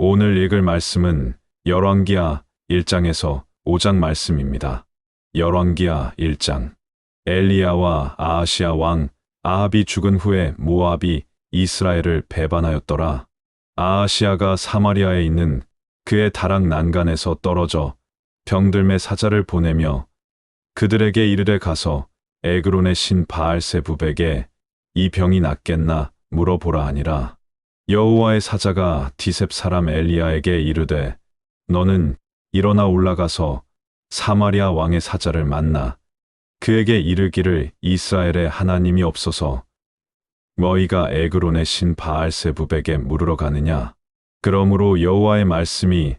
오늘 읽을 말씀은 열왕기하 1장에서 5장 말씀입니다. 열왕기하 1장. 엘리야와 아하시야 왕 아합이 죽은 후에 모압이 이스라엘을 배반하였더라. 아하시야가 사마리아에 있는 그의 다락 난간에서 떨어져 병들매 사자를 보내며 그들에게 이르되 가서 에그론의 신 바알세부백에 이 병이 낫겠나 물어보라 하니라. 여호와의 사자가 디셉 사람 엘리야에게 이르되 너는 일어나 올라가서 사마리아 왕의 사자를 만나 그에게 이르기를 이스라엘에 하나님이 없어서 너희가 에그론의 신 바알세부백에 물으러 가느냐. 그러므로 여호와의 말씀이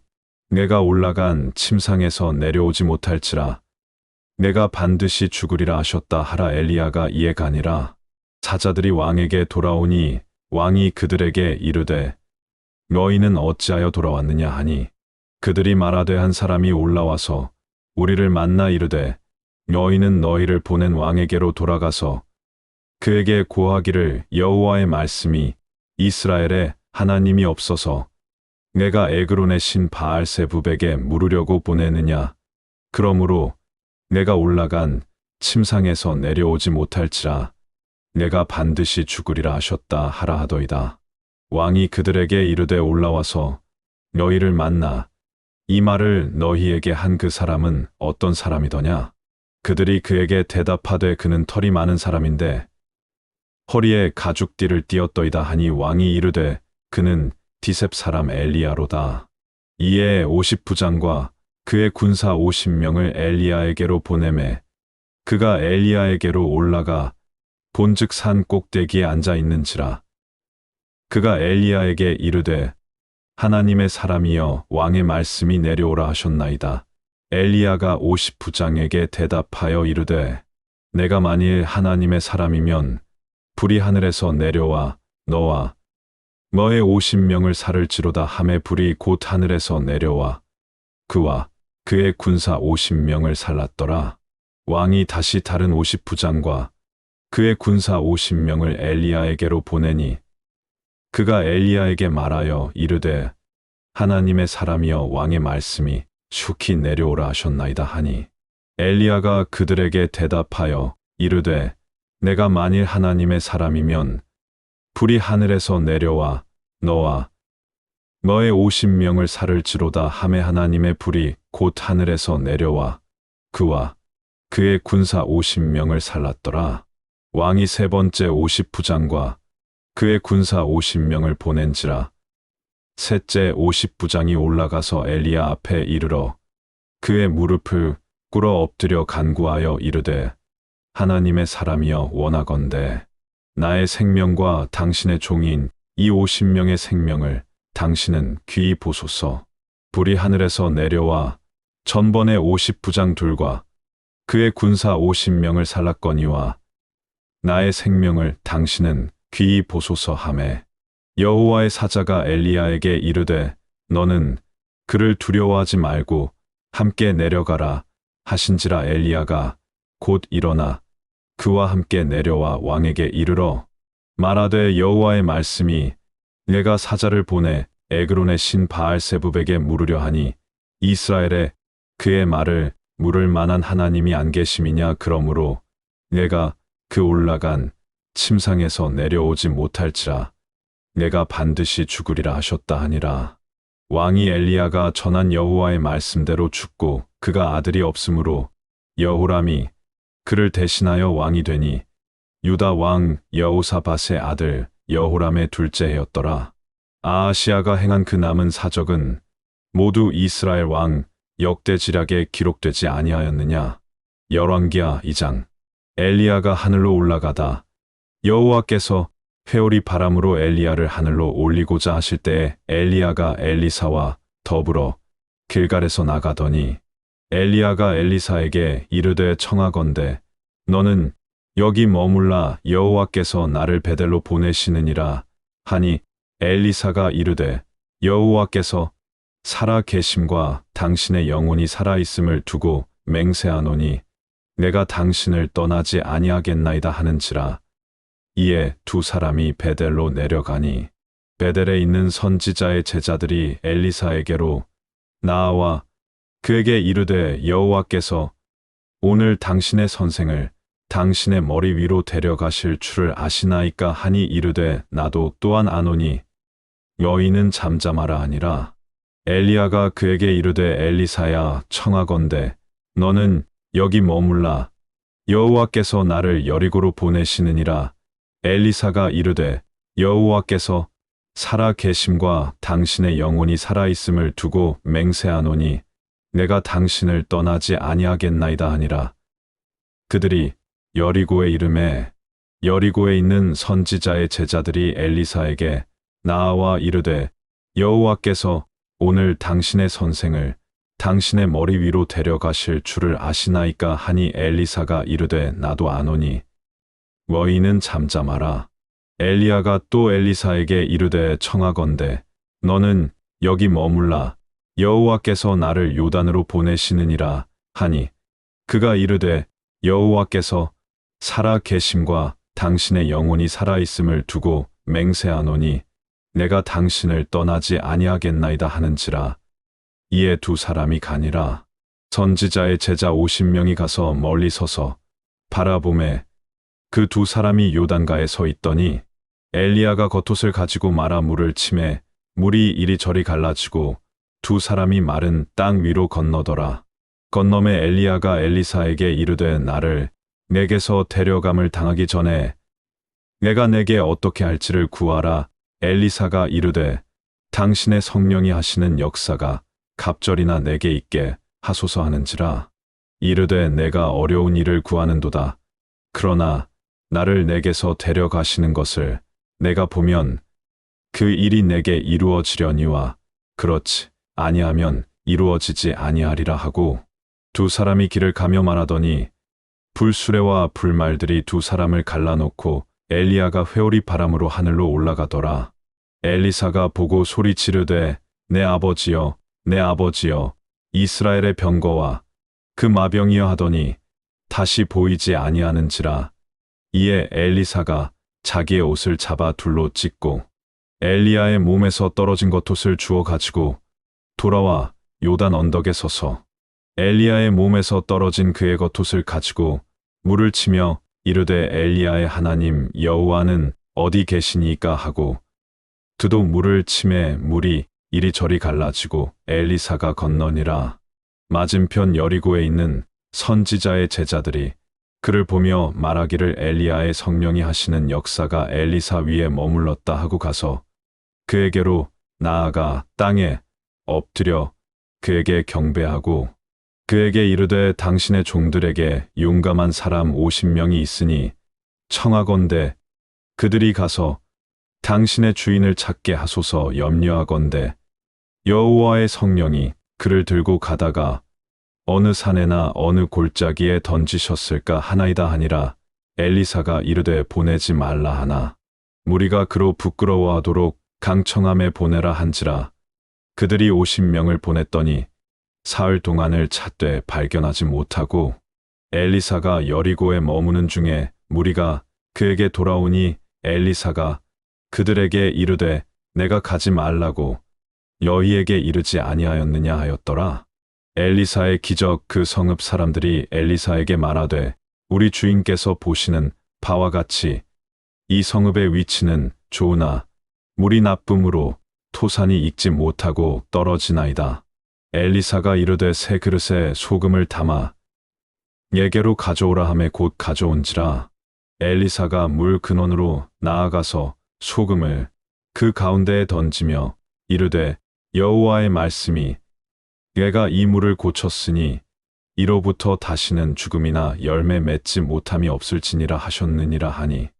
내가 올라간 침상에서 내려오지 못할지라 내가 반드시 죽으리라 하셨다 하라. 엘리야가 이에 가니라. 사자들이 왕에게 돌아오니 왕이 그들에게 이르되 너희는 어찌하여 돌아왔느냐 하니 그들이 말하되 한 사람이 올라와서 우리를 만나 이르되 너희는 너희를 보낸 왕에게로 돌아가서 그에게 고하기를 여호와의 말씀이 이스라엘에 하나님이 없어서 내가 에그론의 신 바알세부백에 물으려고 보내느냐. 그러므로 내가 올라간 침상에서 내려오지 못할지라 내가 반드시 죽으리라 하셨다 하라 하더이다. 왕이 그들에게 이르되 올라와서 너희를 만나 이 말을 너희에게 한 그 사람은 어떤 사람이더냐. 그들이 그에게 대답하되 그는 털이 많은 사람인데 허리에 가죽띠를 띠었더이다 하니 왕이 이르되 그는 디셉 사람 엘리야로다. 이에 50부장과 그의 군사 50명을 엘리야에게로 보내매 그가 엘리야에게로 올라가 본즉 산 꼭대기에 앉아 있는지라. 그가 엘리야에게 이르되 하나님의 사람이여 왕의 말씀이 내려오라 하셨나이다. 엘리야가 50부장에게 대답하여 이르되 내가 만일 하나님의 사람이면 불이 하늘에서 내려와 너와 너의 50명을 살을지로다 하매 불이 곧 하늘에서 내려와 그와 그의 군사 50명을 살랐더라. 왕이 다시 다른 50부장과 그의 군사 50명을 엘리야에게로 보내니 그가 엘리야에게 말하여 이르되 하나님의 사람이여 왕의 말씀이 축히 내려오라 하셨나이다 하니 엘리야가 그들에게 대답하여 이르되 내가 만일 하나님의 사람이면 불이 하늘에서 내려와 너와 너의 50명을 살을지로다 하매 하나님의 불이 곧 하늘에서 내려와 그와 그의 군사 50명을 살랐더라. 왕이 세 번째 50부장과 그의 군사 50명을 보낸지라. 셋째 50부장이 올라가서 엘리야 앞에 이르러 그의 무릎을 꿇어 엎드려 간구하여 이르되 하나님의 사람이여 원하건대 나의 생명과 당신의 종인 이 50명의 생명을 당신은 귀히 보소서. 불이 하늘에서 내려와 전번의 50부장 둘과 그의 군사 50명을 살랐거니와 나의 생명을 당신은 귀히 보소서 하매 여호와의 사자가 엘리야에게 이르되 너는 그를 두려워하지 말고 함께 내려가라 하신지라. 엘리야가 곧 일어나 그와 함께 내려와 왕에게 이르러 말하되 여호와의 말씀이 내가 사자를 보내 에그론의 신 바알세부백에 물으려 하니 이스라엘에 그의 말을 물을 만한 하나님이 안 계심이냐. 그러므로 내가 그 올라간 침상에서 내려오지 못할지라 내가 반드시 죽으리라 하셨다 하니라. 왕이 엘리야가 전한 여호와의 말씀대로 죽고 그가 아들이 없으므로 여호람이 그를 대신하여 왕이 되니 유다 왕 여호사밧의 아들 여호람의 둘째 해였더라. 아하시야가 행한 그 남은 사적은 모두 이스라엘 왕 역대지략에 기록되지 아니하였느냐. 열왕기하 2장. 엘리야가 하늘로 올라가다 여호와께서 회오리 바람으로 엘리야를 하늘로 올리고자 하실 때에 엘리야가 엘리사와 더불어 길갈에서 나가더니 엘리야가 엘리사에게 이르되 청하건대 너는 여기 머물라 여호와께서 나를 베델로 보내시느니라 하니 엘리사가 이르되 여호와께서 살아 계심과 당신의 영혼이 살아 있음을 두고 맹세하노니 내가 당신을 떠나지 아니하겠나이다 하는지라. 이에 두 사람이 베델로 내려가니 베델에 있는 선지자의 제자들이 엘리사에게로 나아와 그에게 이르되 여호와께서 오늘 당신의 선생을 당신의 머리 위로 데려가실 줄을 아시나이까 하니 이르되 나도 또한 아노니 너희는 잠잠하라 하니라. 엘리야가 그에게 이르되 엘리사야 청하건대 너는 여기 머물라 여호와께서 나를 여리고로 보내시느니라. 엘리사가 이르되 여호와께서 살아 계심과 당신의 영혼이 살아 있음을 두고 맹세하노니 내가 당신을 떠나지 아니하겠나이다 하니라. 그들이 여리고에 이르매 여리고에 있는 선지자의 제자들이 엘리사에게 나아와 이르되 여호와께서 오늘 당신의 선생을 당신의 머리 위로 데려가실 줄을 아시나이까 하니 엘리사가 이르되 나도 아노니 너희는 잠잠하라. 엘리야가 또 엘리사에게 이르되 청하건대 너는 여기 머물라 여호와께서 나를 요단으로 보내시느니라 하니 그가 이르되 여호와께서 살아 계심과 당신의 영혼이 살아 있음을 두고 맹세하노니 내가 당신을 떠나지 아니하겠나이다 하는지라. 이에 두 사람이 가니라. 선지자의 제자 50명이 가서 멀리 서서 바라보매 그 두 사람이 요단가에 서 있더니 엘리야가 겉옷을 가지고 말아 물을 치매 물이 이리저리 갈라지고 두 사람이 마른 땅 위로 건너더라. 건너매 엘리야가 엘리사에게 이르되 나를 내게서 데려감을 당하기 전에 내가 내게 어떻게 할지를 구하라. 엘리사가 이르되 당신의 성령이 하시는 역사가 갑절이나 내게 있게 하소서 하는지라. 이르되 내가 어려운 일을 구하는도다. 그러나 나를 내게서 데려가시는 것을 내가 보면 그 일이 내게 이루어지려니와 그렇지 아니하면 이루어지지 아니하리라 하고 두 사람이 길을 가며 말하더니 불수레와 불말들이 두 사람을 갈라놓고 엘리야가 회오리 바람으로 하늘로 올라가더라. 엘리사가 보고 소리 지르되 내 아버지여 내 아버지여 이스라엘의 병거와 그 마병이여 하더니 다시 보이지 아니하는지라. 이에 엘리사가 자기의 옷을 잡아 둘로 찢고 엘리야의 몸에서 떨어진 겉옷을 주워 가지고 돌아와 요단 언덕에 서서 엘리야의 몸에서 떨어진 그의 겉옷을 가지고 물을 치며 이르되 엘리야의 하나님 여호와는 어디 계시니까 하고 그도 물을 치매 물이 이리저리 갈라지고 엘리사가 건너니라. 맞은편 여리고에 있는 선지자의 제자들이 그를 보며 말하기를 엘리야의 성령이 하시는 역사가 엘리사 위에 머물렀다 하고 가서 그에게로 나아가 땅에 엎드려 그에게 경배하고 그에게 이르되 당신의 종들에게 용감한 사람 50명이 있으니 청하건대 그들이 가서 당신의 주인을 찾게 하소서. 염려하건대 여호와의 성령이 그를 들고 가다가 어느 산에나 어느 골짜기에 던지셨을까 하나이다 하니라. 엘리사가 이르되 보내지 말라 하나 무리가 그로 부끄러워하도록 강청함에 보내라 한지라. 그들이 50명을 보냈더니 사흘 동안을 찾되 발견하지 못하고 엘리사가 여리고에 머무는 중에 무리가 그에게 돌아오니 엘리사가 그들에게 이르되 내가 가지 말라고 너희에게 이르지 아니하였느냐 하였더라. 엘리사의 기적. 그 성읍 사람들이 엘리사에게 말하되 우리 주인께서 보시는 바와 같이 이 성읍의 위치는 좋으나 물이 나쁨으로 토산이 익지 못하고 떨어지나이다. 엘리사가 이르되 새 그릇에 소금을 담아 예게로 가져오라 하매 곧 가져온지라. 엘리사가 물 근원으로 나아가서 소금을 그 가운데에 던지며 이르되 여호와의 말씀이 내가 이 물을 고쳤으니 이로부터 다시는 죽음이나 열매 맺지 못함이 없을지니라 하셨느니라 하니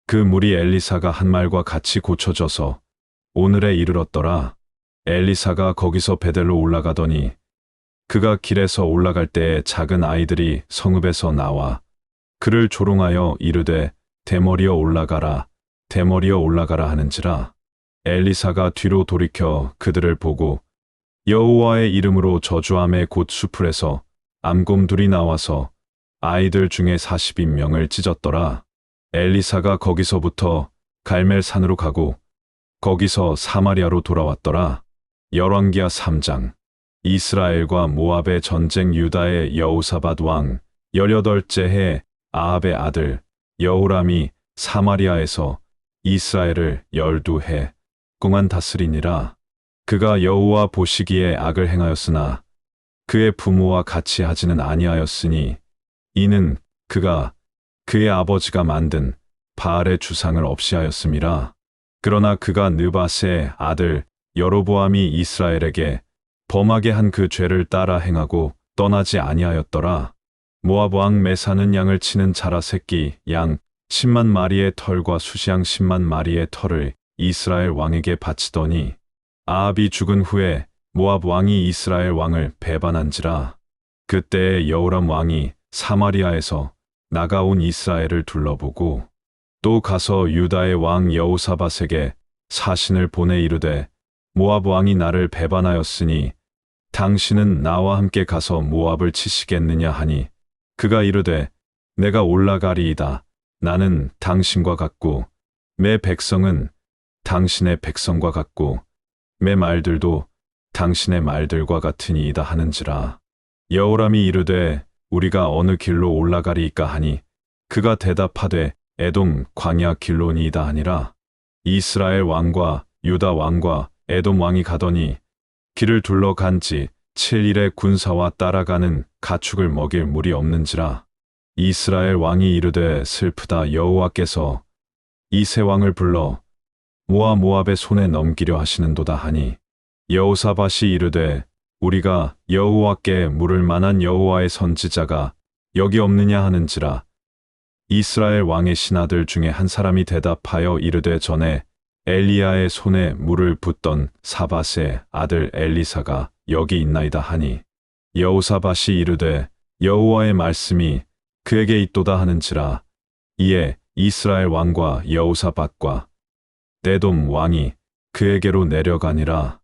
그 물이 엘리사가 한 말과 같이 고쳐져서 오늘에 이르렀더라. 엘리사가 거기서 베델로 올라가더니 그가 길에서 올라갈 때에 작은 아이들이 성읍에서 나와 그를 조롱하여 이르되 대머리여 올라가라 대머리여 올라가라 하는지라. 엘리사가 뒤로 돌이켜 그들을 보고 여호와의 이름으로 저주하매 곧 수풀에서 암곰들이 나와서 아이들 중에 40인명을 찢었더라. 엘리사가 거기서부터 갈멜산으로 가고 거기서 사마리아로 돌아왔더라. 열왕기하 3장. 이스라엘과 모압의 전쟁. 유다의 여호사밧 왕 18째 해 아합의 아들 여호람이 사마리아에서 이스라엘을 12해 동안 다스리니라. 그가 여호와 보시기에 악을 행하였으나 그의 부모와 같이 하지는 아니하였으니 이는 그가 그의 아버지가 만든 바알의 주상을 없이 하였음이라. 그러나 그가 느밧의 아들 여로보암이 이스라엘에게 범하게 한 그 죄를 따라 행하고 떠나지 아니하였더라. 모압 왕 메사는 양을 치는 자라 새끼 양 10만 마리의 털과 수시양 10만 마리의 털을 이스라엘 왕에게 바치더니 아합이 죽은 후에 모압 왕이 이스라엘 왕을 배반한지라. 그때에 여호람 왕이 사마리아에서 나가온 이스라엘을 둘러보고 또 가서 유다의 왕 여호사밧에게 사신을 보내 이르되 모압 왕이 나를 배반하였으니 당신은 나와 함께 가서 모압을 치시겠느냐 하니 그가 이르되 내가 올라가리이다. 나는 당신과 같고 매 백성은 당신의 백성과 같고 매 말들도 당신의 말들과 같으니이다 하는지라. 여호람이 이르되 우리가 어느 길로 올라가리이까 하니 그가 대답하되 에돔 광야 길로니이다 하니라. 이스라엘 왕과 유다 왕과 에돔 왕이 가더니 길을 둘러간지 7일의 군사와 따라가는 가축을 먹일 물이 없는지라. 이스라엘 왕이 이르되 슬프다. 여호와께서 이 세 왕을 불러 모압의 손에 넘기려 하시는도다 하니 여호사밧이 이르되 우리가 여호와께 물을 만한 여호와의 선지자가 여기 없느냐 하는지라. 이스라엘 왕의 신하들 중에 한 사람이 대답하여 이르되 전에 엘리야의 손에 물을 붓던 사밧의 아들 엘리사가 여기 있나이다 하니 여호사밧이 이르되 여호와의 말씀이 그에게 있도다 하는지라. 이에 이스라엘 왕과 여호사밧과 에돔 왕이 그에게로 내려가니라.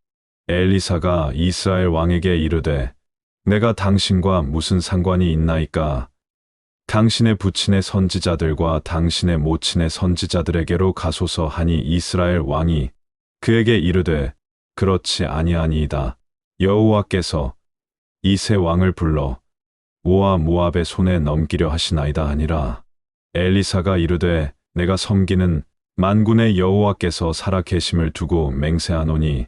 엘리사가 이스라엘 왕에게 이르되 내가 당신과 무슨 상관이 있나이까? 당신의 부친의 선지자들과 당신의 모친의 선지자들에게로 가소서 하니 이스라엘 왕이 그에게 이르되 그렇지 아니하니이다. 여호와께서 이 세 왕을 불러 모압의 손에 넘기려 하시나이다 하니라. 엘리사가 이르되 내가 섬기는 만군의 여호와께서 살아 계심을 두고 맹세하노니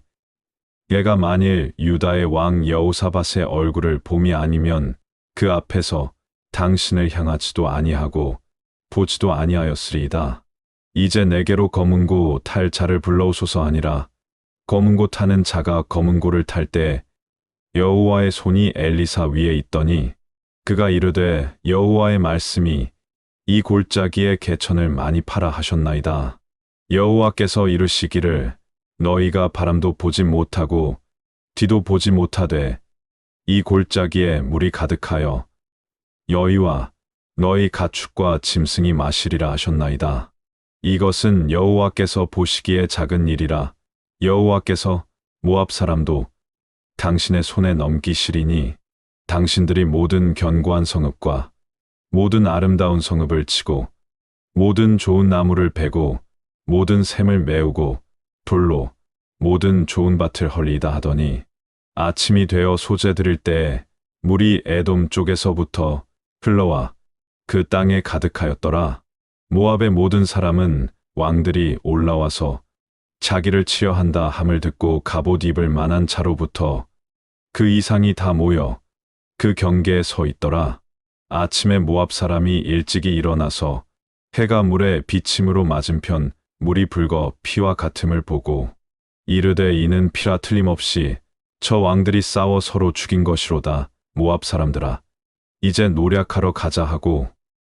얘가 만일 유다의 왕 여호사밧의 얼굴을 봄이 아니면 그 앞에서 당신을 향하지도 아니하고 보지도 아니하였으리이다. 이제 내게로 검은고 탈 자를 불러오소서 하니라. 검은고 타는 자가 검은고를 탈 때 여호와의 손이 엘리사 위에 있더니 그가 이르되 여호와의 말씀이 이 골짜기에 개천을 많이 파라 하셨나이다. 여호와께서 이르시기를 너희가 바람도 보지 못하고 뒤도 보지 못하되 이 골짜기에 물이 가득하여 너희와 너희 가축과 짐승이 마시리라 하셨나이다. 이것은 여호와께서 보시기에 작은 일이라. 여호와께서 모압 사람도 당신의 손에 넘기시리니 당신들이 모든 견고한 성읍과 모든 아름다운 성읍을 치고 모든 좋은 나무를 베고 모든 샘을 메우고 돌로 모든 좋은 밭을 헐리다 하더니 아침이 되어 소재 드릴 때에 물이 에돔 쪽에서부터 흘러와 그 땅에 가득하였더라. 모압의 모든 사람은 왕들이 올라와서 자기를 치려 한다 함을 듣고 갑옷 입을 만한 자로부터 그 이상이 다 모여 그 경계에 서 있더라. 아침에 모압 사람이 일찍이 일어나서 해가 물에 비침으로 맞은편 물이 붉어 피와 같음을 보고 이르되 이는 피라 틀림없이 저 왕들이 싸워 서로 죽인 것이로다. 모압 사람들아 이제 노략하러 가자 하고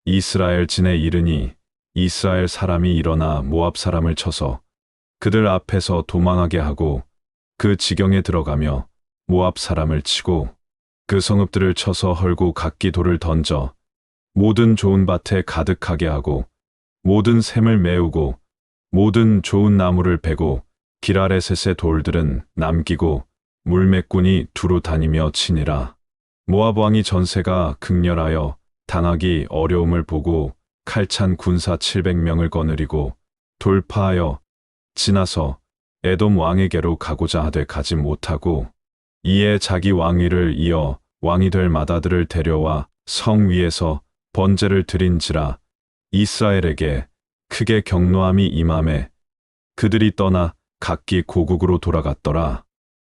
이스라엘 진에 이르니 이스라엘 사람이 일어나 모압 사람을 쳐서 그들 앞에서 도망하게 하고 그 지경에 들어가며 모압 사람을 치고 그 성읍들을 쳐서 헐고 각기 돌을 던져 모든 좋은 밭에 가득하게 하고 모든 샘을 메우고 모든 좋은 나무를 베고 기라레셋의 돌들은 남기고 물매꾼이 두루 다니며 치니라. 모압 왕이 전세가 극렬하여 당하기 어려움을 보고 칼찬 군사 700명을 거느리고 돌파하여 지나서 에돔 왕에게로 가고자 하되 가지 못하고 이에 자기 왕위를 이어 왕이 될 맏아들을 데려와 성 위에서 번제를 드린지라. 이스라엘에게 크게 경노함이 임하매 그들이 떠나 각기 고국으로 돌아갔더라.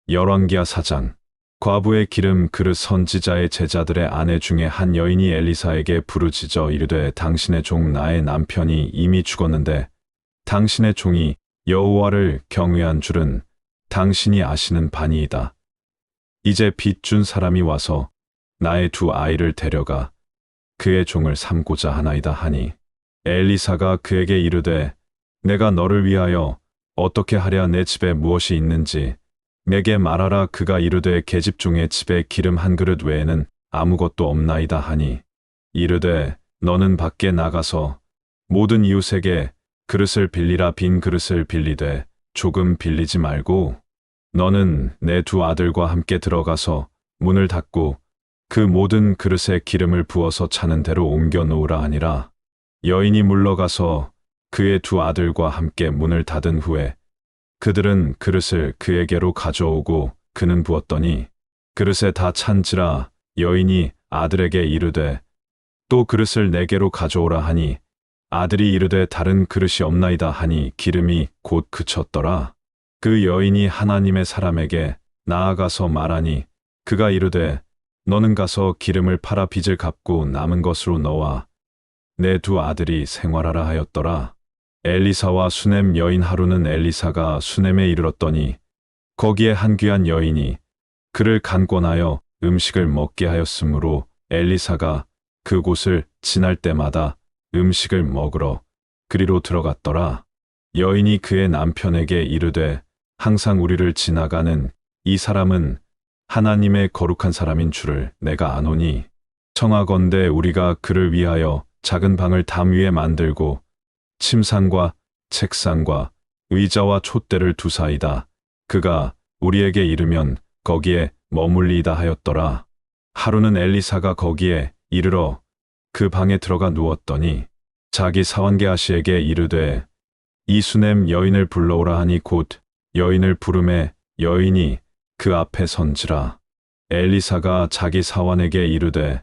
열왕기하 4장. 과부의 기름 그릇 선지자의 제자들의 아내 중에 한 여인이 엘리사에게 부르짖어 이르되 당신의 종 나의 남편이 이미 죽었는데 당신의 종이 여호와를 경외한 줄은 당신이 아시는 바니이다. 이제 빚 준 사람이 와서 나의 두 아이를 데려가 그의 종을 삼고자 하나이다 하니 엘리사가 그에게 이르되 내가 너를 위하여 어떻게 하랴 내 집에 무엇이 있는지 내게 말하라. 그가 이르되 계집종의 집에 기름 한 그릇 외에는 아무것도 없나이다 하니 이르되 너는 밖에 나가서 모든 이웃에게 그릇을 빌리라. 빈 그릇을 빌리되 조금 빌리지 말고 너는 내 두 아들과 함께 들어가서 문을 닫고 그 모든 그릇에 기름을 부어서 차는 대로 옮겨 놓으라 하니라. 여인이 물러가서 그의 두 아들과 함께 문을 닫은 후에 그들은 그릇을 그에게로 가져오고 그는 부었더니 그릇에 다 찬지라. 여인이 아들에게 이르되 또 그릇을 내게로 가져오라 하니 아들이 이르되 다른 그릇이 없나이다 하니 기름이 곧 그쳤더라. 그 여인이 하나님의 사람에게 나아가서 말하니 그가 이르되 너는 가서 기름을 팔아 빚을 갚고 남은 것으로 너와 내 두 아들이 생활하라 하였더라. 엘리사와 수넴 여인 하루는 엘리사가 수넴에 이르렀더니 거기에 한 귀한 여인이 그를 간권하여 음식을 먹게 하였으므로 엘리사가 그곳을 지날 때마다 음식을 먹으러 그리로 들어갔더라. 여인이 그의 남편에게 이르되 항상 우리를 지나가는 이 사람은 하나님의 거룩한 사람인 줄을 내가 아노니 청하건대 우리가 그를 위하여 작은 방을 담 위에 만들고 침상과 책상과 의자와 촛대를 두사이다. 그가 우리에게 이르면 거기에 머물리이다 하였더라. 하루는 엘리사가 거기에 이르러 그 방에 들어가 누웠더니 자기 사환 게하시에게 이르되 이 수넴 여인을 불러오라 하니 곧 여인을 부르매 여인이 그 앞에 선지라. 엘리사가 자기 사환에게 이르되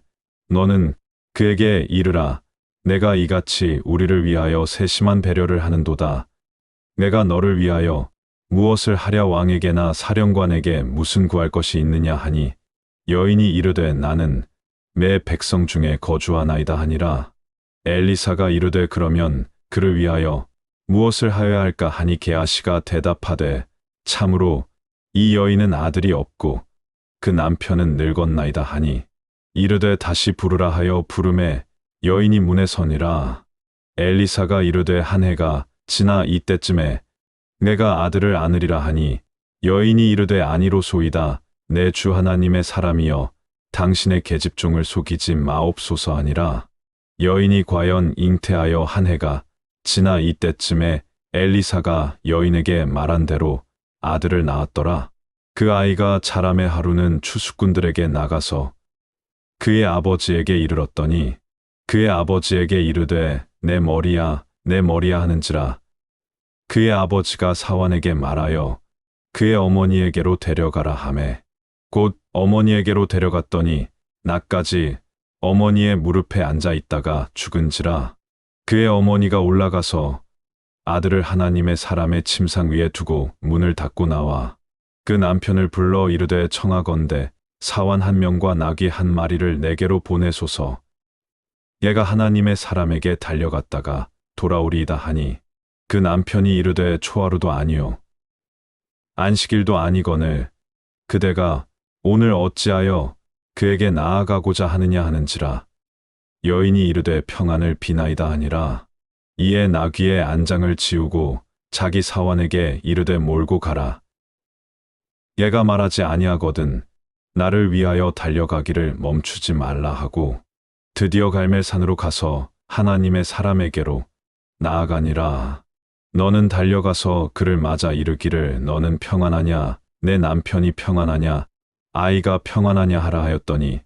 너는 그에게 이르라. 내가 이같이 우리를 위하여 세심한 배려를 하는도다. 내가 너를 위하여 무엇을 하랴. 왕에게나 사령관에게 무슨 구할 것이 있느냐 하니 여인이 이르되 나는 매 백성 중에 거주하나이다 하니라. 엘리사가 이르되 그러면 그를 위하여 무엇을 하여야 할까 하니 게하시가 대답하되 참으로 이 여인은 아들이 없고 그 남편은 늙었나이다 하니 이르되 다시 부르라 하여 부르매 여인이 문에 서니라. 엘리사가 이르되 한 해가 지나 이때쯤에 내가 아들을 안으리라 하니 여인이 이르되 아니로소이다. 내 주 하나님의 사람이여 당신의 계집종을 속이지 마옵소서 하니라. 여인이 과연 잉태하여 한 해가 지나 이때쯤에 엘리사가 여인에게 말한 대로 아들을 낳았더라. 그 아이가 자라매 하루는 추수꾼들에게 나가서 그의 아버지에게 이르렀더니 그의 아버지에게 이르되 내 머리야 내 머리야 하는지라. 그의 아버지가 사환에게 말하여 그의 어머니에게로 데려가라 하매 곧 어머니에게로 데려갔더니 낮까지 어머니의 무릎에 앉아 있다가 죽은지라. 그의 어머니가 올라가서 아들을 하나님의 사람의 침상 위에 두고 문을 닫고 나와 그 남편을 불러 이르되 청하건대 사환 한 명과 나귀 한 마리를 내게로 보내소서. 얘가 하나님의 사람에게 달려갔다가 돌아오리이다 하니 그 남편이 이르되 초하루도 아니요 안식일도 아니거늘 그대가 오늘 어찌하여 그에게 나아가고자 하느냐 하는지라. 여인이 이르되 평안을 비나이다 하니라. 이에 나귀의 안장을 지우고 자기 사환에게 이르되 몰고 가라. 얘가 말하지 아니하거든 나를 위하여 달려가기를 멈추지 말라 하고 드디어 갈멜산으로 가서 하나님의 사람에게로 나아가니라. 너는 달려가서 그를 맞아 이르기를 너는 평안하냐 내 남편이 평안하냐 아이가 평안하냐 하라 하였더니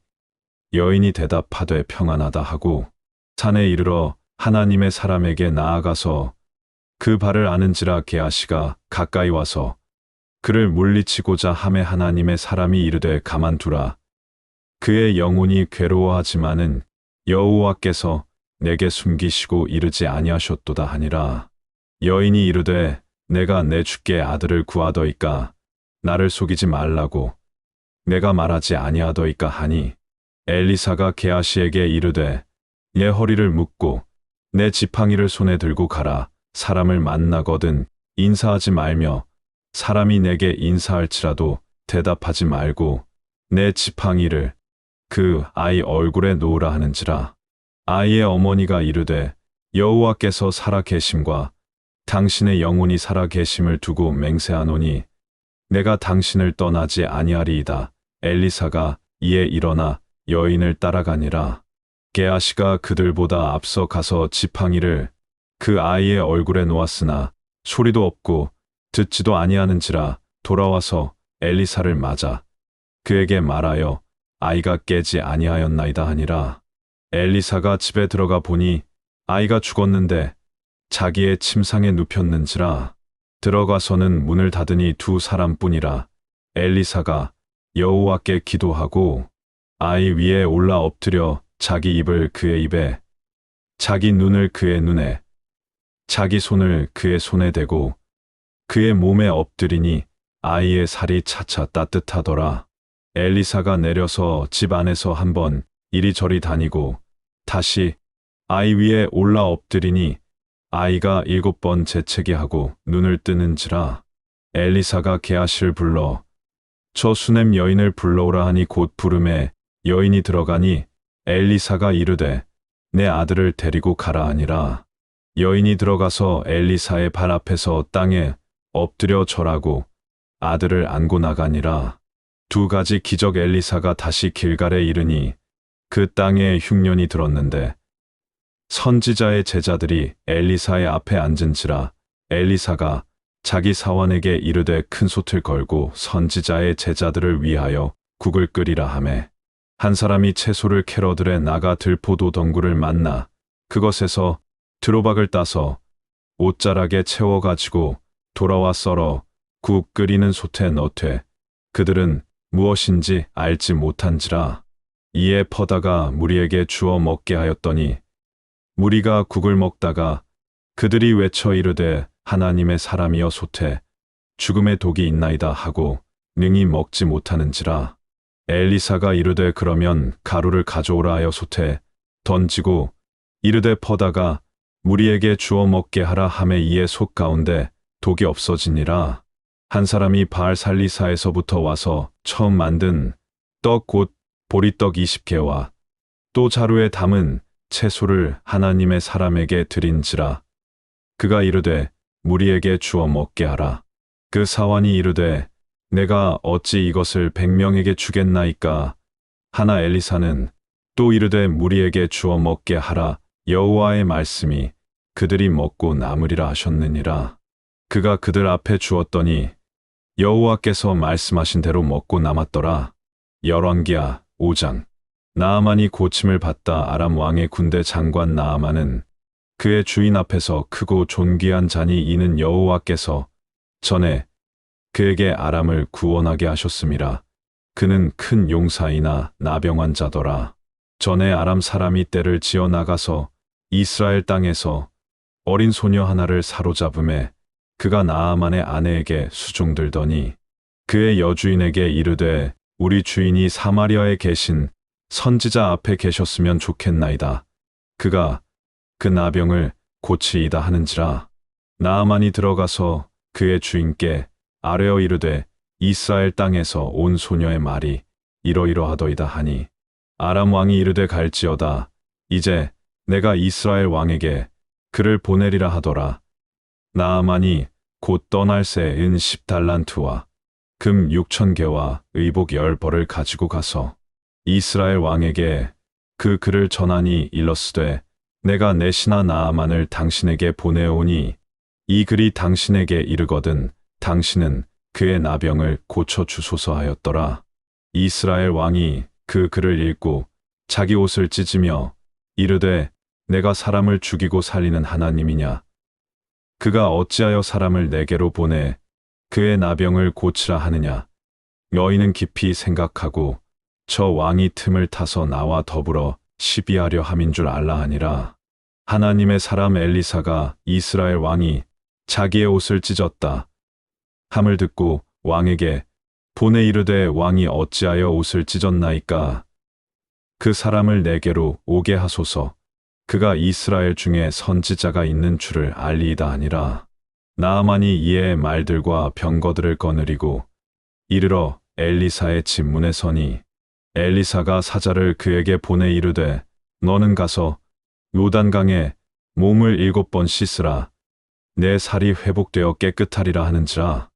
여인이 대답하되 평안하다 하고 산에 이르러 하나님의 사람에게 나아가서 그 발을 아는지라. 게하시가 가까이 와서 그를 물리치고자 하매 하나님의 사람이 이르되 가만두라. 그의 영혼이 괴로워하지만은 여호와께서 내게 숨기시고 이르지 아니하셨도다 하니라. 여인이 이르되 내가 내 주께 아들을 구하더이까 나를 속이지 말라고 내가 말하지 아니하더이까 하니 엘리사가 게하시에게 이르되 내 허리를 묶고 내 지팡이를 손에 들고 가라. 사람을 만나거든 인사하지 말며 사람이 내게 인사할지라도 대답하지 말고 내 지팡이를 그 아이 얼굴에 놓으라 하는지라. 아이의 어머니가 이르되 여호와께서 살아 계심과 당신의 영혼이 살아 계심을 두고 맹세하노니 내가 당신을 떠나지 아니하리이다. 엘리사가 이에 일어나 여인을 따라가니라. 게하시가 그들보다 앞서 가서 지팡이를 그 아이의 얼굴에 놓았으나 소리도 없고 듣지도 아니하는지라. 돌아와서 엘리사를 맞아 그에게 말하여 아이가 깨지 아니하였나이다 하니라. 엘리사가 집에 들어가 보니 아이가 죽었는데 자기의 침상에 눕혔는지라. 들어가서는 문을 닫으니 두 사람뿐이라. 엘리사가 여호와께 기도하고 아이 위에 올라 엎드려 자기 입을 그의 입에, 자기 눈을 그의 눈에, 자기 손을 그의 손에 대고 그의 몸에 엎드리니 아이의 살이 차차 따뜻하더라. 엘리사가 내려서 집 안에서 한번 이리저리 다니고 다시 아이 위에 올라 엎드리니 아이가 7번 재채기하고 눈을 뜨는지라. 엘리사가 게하시를 불러 저 수넴 여인을 불러오라 하니 곧 부름에 여인이 들어가니 엘리사가 이르되 내 아들을 데리고 가라 하니라. 여인이 들어가서 엘리사의 발 앞에서 땅에 엎드려 절하고 아들을 안고 나가니라. 두 가지 기적. 엘리사가 다시 길갈에 이르니 그 땅에 흉년이 들었는데 선지자의 제자들이 엘리사의 앞에 앉은지라. 엘리사가 자기 사환에게 이르되 큰 솥을 걸고 선지자의 제자들을 위하여 국을 끓이라 하매 한 사람이 채소를 캐러들에 나가 들포도 덩굴을 만나 그것에서 드로박을 따서 옷자락에 채워가지고 돌아와 썰어 국 끓이는 솥에 넣되 그들은 무엇인지 알지 못한지라. 이에 퍼다가 무리에게 주어 먹게 하였더니 무리가 국을 먹다가 그들이 외쳐 이르되 하나님의 사람이여 솥에 죽음의 독이 있나이다 하고 능히 먹지 못하는지라. 엘리사가 이르되 그러면 가루를 가져오라 하여 솥에 던지고 이르되 퍼다가 무리에게 주어 먹게 하라 하매 이에 솥 가운데 독이 없어지니라. 한 사람이 바알살리사에서부터 와서 처음 만든 떡 곧 보리떡 20개와 또 자루에 담은 채소를 하나님의 사람에게 드린지라. 그가 이르되 무리에게 주어 먹게 하라. 그 사환이 이르되 내가 어찌 이것을 100명에게 주겠나이까 하나. 엘리사는 또 이르되 무리에게 주어 먹게 하라. 여호와의 말씀이 그들이 먹고 남으리라 하셨느니라. 그가 그들 앞에 주었더니 여호와께서 말씀하신 대로 먹고 남았더라. 열왕기하 5장. 나아만이 고침을 받다. 아람 왕의 군대 장관 나아만은 그의 주인 앞에서 크고 존귀한 자니 이는 여호와께서 전에 그에게 아람을 구원하게 하셨음이라. 그는 큰 용사이나 나병환 자더라. 전에 아람 사람이 떼를 지어 나가서 이스라엘 땅에서 어린 소녀 하나를 사로잡음에 그가 나아만의 아내에게 수종들더니 그의 여주인에게 이르되 우리 주인이 사마리아에 계신 선지자 앞에 계셨으면 좋겠나이다. 그가 그 나병을 고치이다 하는지라. 나아만이 들어가서 그의 주인께 아뢰어 이르되 이스라엘 땅에서 온 소녀의 말이 이러이러하더이다 하니 아람 왕이 이르되 갈지어다. 이제 내가 이스라엘 왕에게 그를 보내리라 하더라. 나아만이 곧 떠날 새 은 10달란트와 금 6,000개와 의복 10벌을 가지고 가서 이스라엘 왕에게 그 글을 전하니 일러스되 내가 내 신하 나아만을 당신에게 보내오니 이 글이 당신에게 이르거든 당신은 그의 나병을 고쳐주소서 하였더라. 이스라엘 왕이 그 글을 읽고 자기 옷을 찢으며 이르되 내가 사람을 죽이고 살리는 하나님이냐? 그가 어찌하여 사람을 내게로 보내 그의 나병을 고치라 하느냐. 너희는 깊이 생각하고 저 왕이 틈을 타서 나와 더불어 시비하려 함인 줄 알라 하니라. 하나님의 사람 엘리사가 이스라엘 왕이 자기의 옷을 찢었다 함을 듣고 왕에게 보내 이르되 왕이 어찌하여 옷을 찢었나이까. 그 사람을 내게로 오게 하소서. 그가 이스라엘 중에 선지자가 있는 줄을 알리이다 하니라. 나아만이 이에 말들과 병거들을 거느리고 이르러 엘리사의 집 문에 서니 엘리사가 사자를 그에게 보내 이르되 너는 가서 요단강에 몸을 7번 씻으라. 내 살이 회복되어 깨끗하리라 하는지라.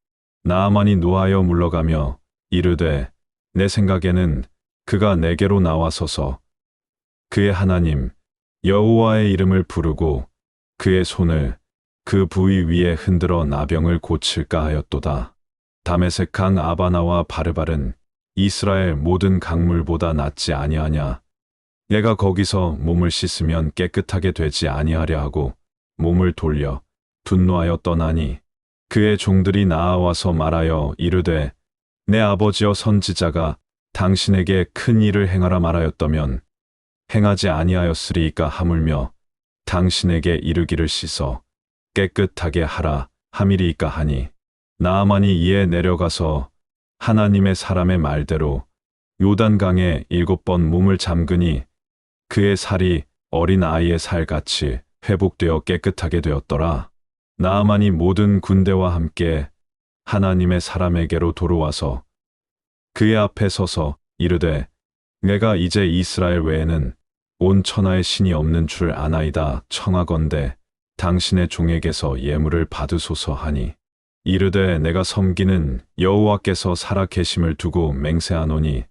나아만이 노하여 물러가며 이르되 내 생각에는 그가 내게로 나와서서 그의 하나님 여호와의 이름을 부르고 그의 손을 그 부위 위에 흔들어 나병을 고칠까 하였도다. 다메섹 강 아바나와 바르발은 이스라엘 모든 강물보다 낫지 아니하냐. 내가 거기서 몸을 씻으면 깨끗하게 되지 아니하려 하고 몸을 돌려 분노하여 떠나니 그의 종들이 나아와서 말하여 이르되 내 아버지여 선지자가 당신에게 큰 일을 행하라 말하였다면 행하지 아니하였으리이까 하물며 당신에게 이르기를 씻어 깨끗하게 하라 함이리이까 하니 나아만이 이에 내려가서 하나님의 사람의 말대로 요단강에 7번 몸을 잠그니 그의 살이 어린 아이의 살같이 회복되어 깨끗하게 되었더라. 나아만이 모든 군대와 함께 하나님의 사람에게로 돌아와서 그의 앞에 서서 이르되 내가 이제 이스라엘 외에는 온 천하의 신이 없는 줄 아나이다. 청하건대 당신의 종에게서 예물을 받으소서 하니 이르되 내가 섬기는 여호와께서 살아 계심을 두고 맹세하노니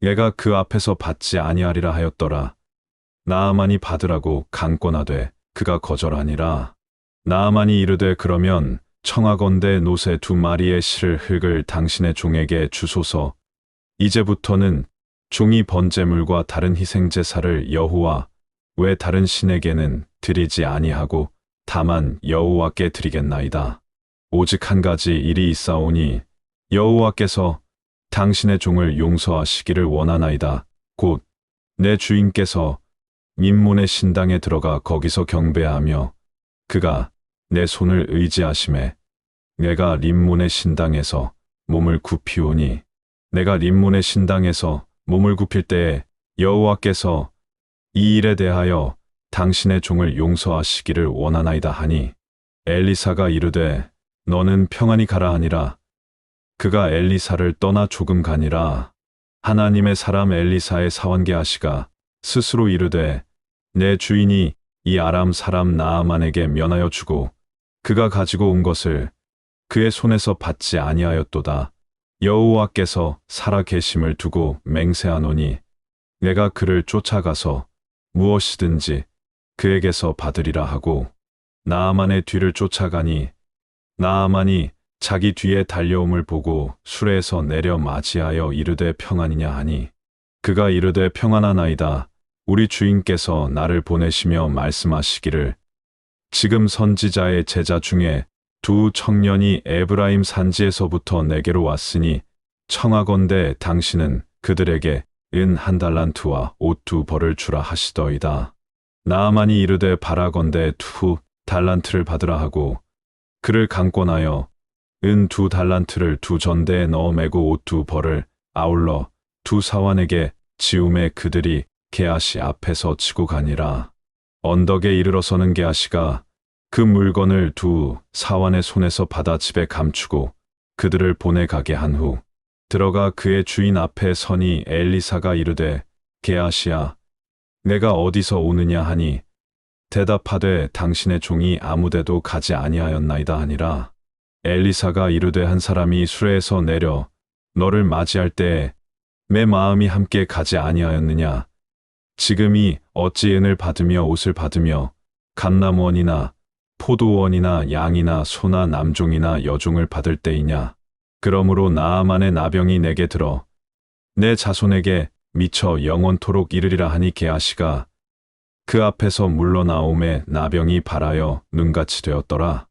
내가 그 앞에서 받지 아니하리라 하였더라. 나아만이 받으라고 강권하되 그가 거절하니라. 나아만이 이르되 그러면 청하건대 노새 2마리의 실을 흙을 당신의 종에게 주소서. 이제부터는 종이 번제물과 다른 희생제사를 여호와 외 다른 신에게는 드리지 아니하고 다만 여호와께 드리겠나이다. 오직 한 가지 일이 있사오니 여호와께서 당신의 종을 용서하시기를 원하나이다. 곧 내 주인께서 림몬의 신당에 들어가 거기서 경배하며 그가 내 손을 의지하심에 내가 림몬의 신당에서 몸을 굽히오니 내가 림몬의 신당에서 몸을 굽힐 때에 여호와께서 이 일에 대하여 당신의 종을 용서하시기를 원하나이다 하니 엘리사가 이르되 너는 평안히 가라 하니라. 그가 엘리사를 떠나 조금 가니라. 하나님의 사람 엘리사의 사환게하시가 스스로 이르되 내 주인이 이 아람 사람 나아만에게 면하여 주고 그가 가지고 온 것을 그의 손에서 받지 아니하였도다. 여호와께서 살아 계심을 두고 맹세하노니 내가 그를 쫓아가서 무엇이든지 그에게서 받으리라 하고 나아만의 뒤를 쫓아가니 나아만이 자기 뒤에 달려옴을 보고 수레에서 내려 맞이하여 이르되 평안이냐 하니 그가 이르되 평안하나이다. 우리 주인께서 나를 보내시며 말씀하시기를 지금 선지자의 제자 중에 2 청년이 에브라임 산지에서부터 내게로 왔으니 청하건대 당신은 그들에게 은 1달란트와 옷 2벌을 주라 하시더이다. 나아만이 이르되 바라건대 2달란트를 받으라 하고 그를 강권하여 은 2달란트를 2전대에 넣어 매고 옷 2벌을 아울러 2 사환에게 지움에 그들이 게하시 앞에서 치고 가니라. 언덕에 이르러서는 게하시가 그 물건을 2 사환의 손에서 받아 집에 감추고 그들을 보내가게 한 후 들어가 그의 주인 앞에 서니 엘리사가 이르되 게하시야 내가 어디서 오느냐 하니 대답하되 당신의 종이 아무데도 가지 아니하였나이다 하니라. 엘리사가 이르되 한 사람이 수레에서 내려 너를 맞이할 때에 내 마음이 함께 가지 아니하였느냐. 지금이 어찌 은을 받으며 옷을 받으며 감람원이나 포도원이나 양이나 소나 남종이나 여종을 받을 때이냐. 그러므로 나아만의 나병이 내게 들어 내 자손에게 미쳐 영원토록 이르리라 하니 게하시가 그 앞에서 물러나오매 나병이 발하여 눈같이 되었더라.